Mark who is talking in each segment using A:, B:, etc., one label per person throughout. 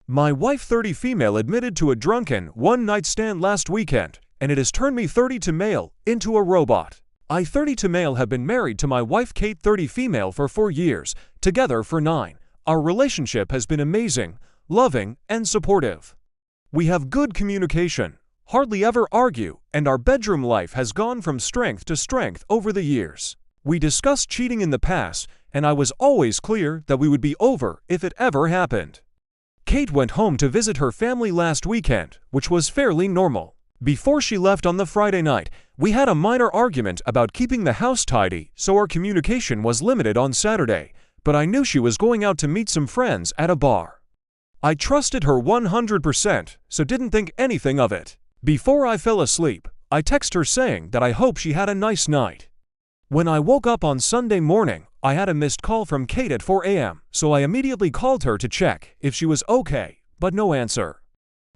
A: My wife 30 female admitted to a drunken one-night stand last weekend, and it has turned me 32 male into a robot. I 32 male have been married to my wife Kate 30 female for 4 years, together for 9. Our relationship has been amazing, loving, and supportive. We have good communication, hardly ever argue, and our bedroom life has gone from strength to strength over the years. We discussed cheating in the past, and I was always clear that we would be over if it ever happened. Kate went home to visit her family last weekend, which was fairly normal. Before she left on the Friday night, we had a minor argument about keeping the house tidy, so our communication was limited on Saturday, but I knew she was going out to meet some friends at a bar. I trusted her 100%, so didn't think anything of it. Before I fell asleep, I texted her saying that I hope she had a nice night. When I woke up on Sunday morning, I had a missed call from Kate at 4 a.m., so I immediately called her to check if she was okay, but no answer.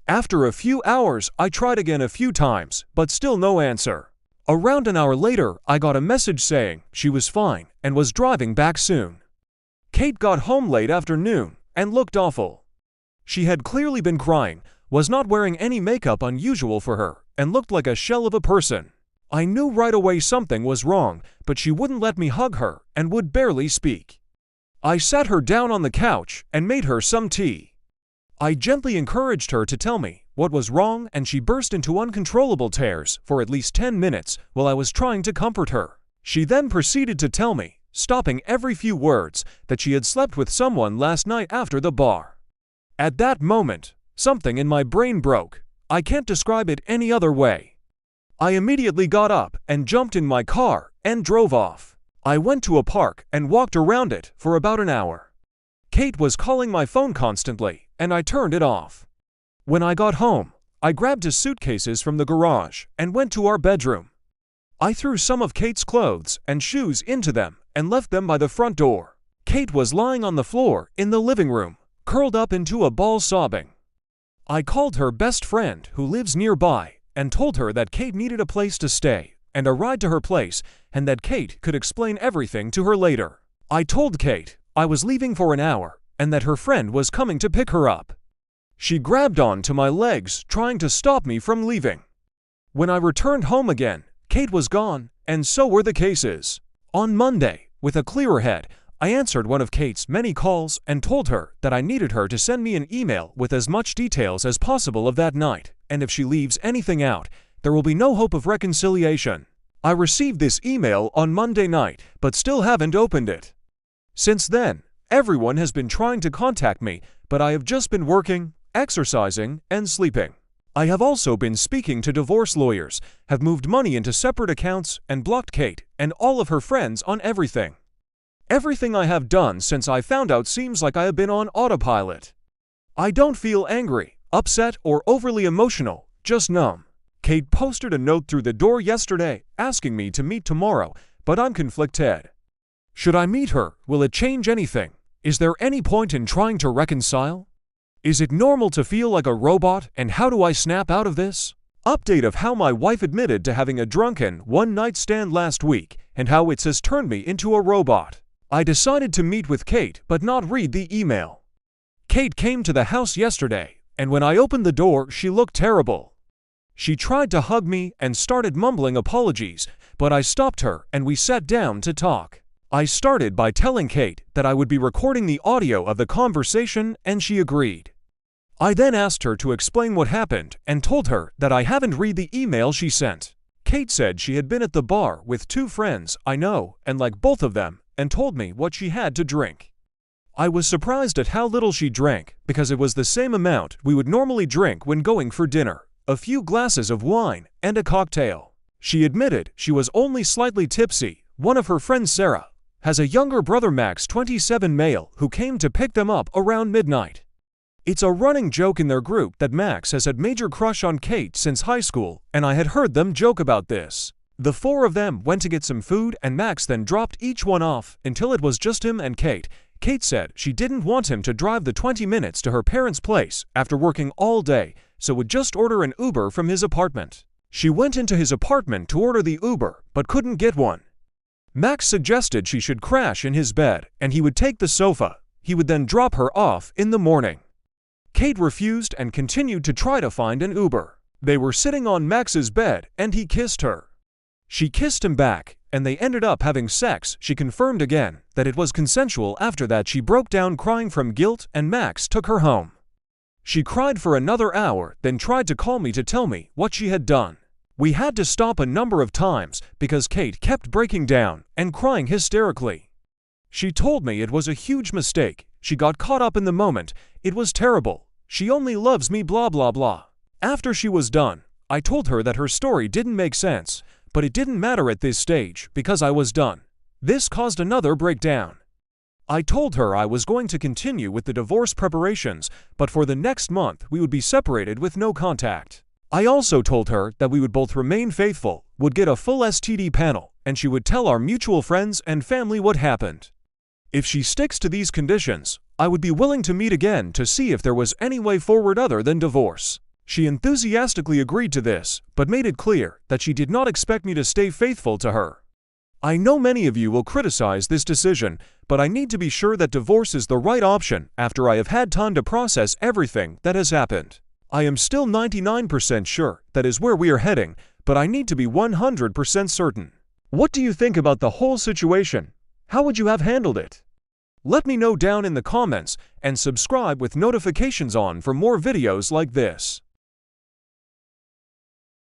A: After a few hours, I tried again a few times, but still no answer. Around an hour later, I got a message saying she was fine and was driving back soon. Kate got home late afternoon and looked awful. She had clearly been crying, was not wearing any makeup unusual for her, and looked like a shell of a person. I knew right away something was wrong, but she wouldn't let me hug her and would barely speak. I sat her down on the couch and made her some tea. I gently encouraged her to tell me what was wrong, and she burst into uncontrollable tears for at least 10 minutes while I was trying to comfort her. She then proceeded to tell me, stopping every few words, that she had slept with someone last night after the bar. At that moment, something in my brain broke. I can't describe it any other way. I immediately got up and jumped in my car and drove off. I went to a park and walked around it for about an hour. Kate was calling my phone constantly, and I turned it off. When I got home, I grabbed his suitcases from the garage and went to our bedroom. I threw some of Kate's clothes and shoes into them and left them by the front door. Kate was lying on the floor in the living room, curled up into a ball sobbing. I called her best friend who lives nearby and told her that Kate needed a place to stay and a ride to her place, and that Kate could explain everything to her later. I told Kate I was leaving for an hour and that her friend was coming to pick her up. She grabbed on to my legs, trying to stop me from leaving. When I returned home again, Kate was gone, and so were the cases. On Monday, with a clearer head, I answered one of Kate's many calls and told her that I needed her to send me an email with as much details as possible of that night, and if she leaves anything out, there will be no hope of reconciliation. I received this email on Monday night, but still haven't opened it. Since then, everyone has been trying to contact me, but I have just been working, exercising, and sleeping. I have also been speaking to divorce lawyers, have moved money into separate accounts, and blocked Kate and all of her friends on everything. Everything I have done since I found out seems like I have been on autopilot. I don't feel angry, upset, or overly emotional, just numb. Kate posted a note through the door yesterday asking me to meet tomorrow, but I'm conflicted. Should I meet her? Will it change anything? Is there any point in trying to reconcile? Is it normal to feel like a robot, and how do I snap out of this? Update of how my wife admitted to having a drunken one-night stand last week and how it has turned me into a robot. I decided to meet with Kate but not read the email. Kate came to the house yesterday, and when I opened the door, she looked terrible. She tried to hug me and started mumbling apologies, but I stopped her and we sat down to talk. I started by telling Kate that I would be recording the audio of the conversation, and she agreed. I then asked her to explain what happened and told her that I haven't read the email she sent. Kate said she had been at the bar with 2 friends I know and like both of them, and told me what she had to drink. I was surprised at how little she drank because it was the same amount we would normally drink when going for dinner, a few glasses of wine and a cocktail. She admitted she was only slightly tipsy. One of her friends, Sarah, has a younger brother, Max, 27 male, who came to pick them up around midnight. It's a running joke in their group that Max has had major crush on Kate since high school, and I had heard them joke about this. The 4 of them went to get some food, and Max then dropped each one off until it was just him and Kate. Kate said she didn't want him to drive the 20 minutes to her parents' place after working all day, so would just order an Uber from his apartment. She went into his apartment to order the Uber, but couldn't get one. Max suggested she should crash in his bed, and he would take the sofa. He would then drop her off in the morning. Kate refused and continued to try to find an Uber. They were sitting on Max's bed and he kissed her. She kissed him back, and they ended up having sex. She confirmed again that it was consensual. After that, she broke down crying from guilt and Max took her home. She cried for another hour, then tried to call me to tell me what she had done. We had to stop a number of times because Kate kept breaking down and crying hysterically. She told me it was a huge mistake. She got caught up in the moment. It was terrible. She only loves me, blah blah blah. After she was done, I told her that her story didn't make sense, but it didn't matter at this stage because I was done. This caused another breakdown. I told her I was going to continue with the divorce preparations, but for the next month we would be separated with no contact. I also told her that we would both remain faithful, would get a full STD panel, and she would tell our mutual friends and family what happened. If she sticks to these conditions, I would be willing to meet again to see if there was any way forward other than divorce. She enthusiastically agreed to this, but made it clear that she did not expect me to stay faithful to her. I know many of you will criticize this decision, but I need to be sure that divorce is the right option after I have had time to process everything that has happened. I am still 99% sure that is where we are heading, but I need to be 100% certain. What do you think about the whole situation? How would you have handled it? Let me know down in the comments and subscribe with notifications on for more videos like this.